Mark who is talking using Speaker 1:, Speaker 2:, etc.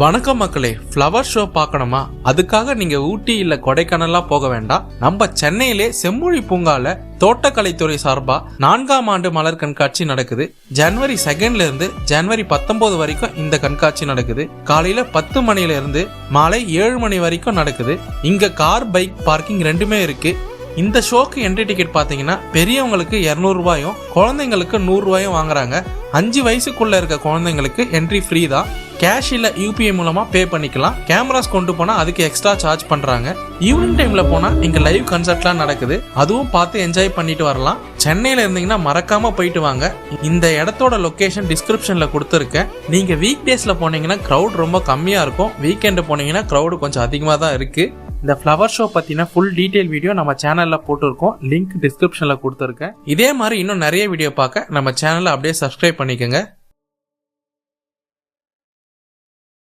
Speaker 1: வணக்கம் மக்களே, flower show பார்க்கணுமா? அதுக்காக நீங்க ஊட்டி இல்ல கொடைக்கானல்லாம் போக வேண்டாம். நம்ம சென்னையிலே செம்மொழி பூங்கால தோட்டக்கலைத்துறை சார்பா 4ஆம் ஆண்டு மலர் கண்காட்சி நடக்குது. ஜனவரி 2 இருந்து ஜனவரி 19 வரைக்கும் இந்த கண்காட்சி நடக்குது. காலையில 10 மணில இருந்து மாலை 7 மணி வரைக்கும் நடக்குது. இங்க கார், பைக் பார்க்கிங் ரெண்டுமே இருக்கு. இந்த ஷோக்கு என்ட்ரி டிக்கெட் பாத்தீங்கன்னா பெரியவங்களுக்கு 200 ரூபாயும் குழந்தைங்களுக்கு 100 ரூபாயும் வாங்குறாங்க. 5 வயசுக்குள்ள இருக்க குழந்தைங்களுக்கு என்ட்ரி ஃப்ரீ தான். கேஷ் இல்ல யூபிஐ மூலமா பே பண்ணிக்கலாம். கேமராஸ் கொண்டு போனா அதுக்கு எக்ஸ்ட்ரா சார்ஜ் பண்றாங்க. ஈவினிங் டைம்ல போனா இங்க லைவ் கன்சர்ட்லாம் நடக்குது. அதுவும் பார்த்து என்ஜாய் பண்ணிட்டு வரலாம். சென்னையில இருந்தீங்கன்னா மறக்காம போயிட்டு வாங்க. இந்த இடத்தோட லொகேஷன் டிஸ்கிரிப்ஷன்ல கொடுத்துருக்கேன். நீங்க வீக் டேஸ்ல போனீங்கன்னா கிரௌட் ரொம்ப கம்மியா இருக்கும். வீக்கெண்ட் போனீங்கன்னா கிரௌடு கொஞ்சம் அதிகமா தான் இருக்கு. இந்த ஃப்ளவர் ஷோ பத்தின ஃபுல் டீடைல் வீடியோ நம்ம சேனல்ல போட்டுருக்கோம். லிங்க் டிஸ்கிரிப்ஷன்ல கொடுத்துருக்கேன். இதே மாதிரி இன்னும் நிறைய வீடியோ பார்க்க நம்ம சேனலை அப்படியே சப்ஸ்கிரைப் பண்ணிக்கோங்க.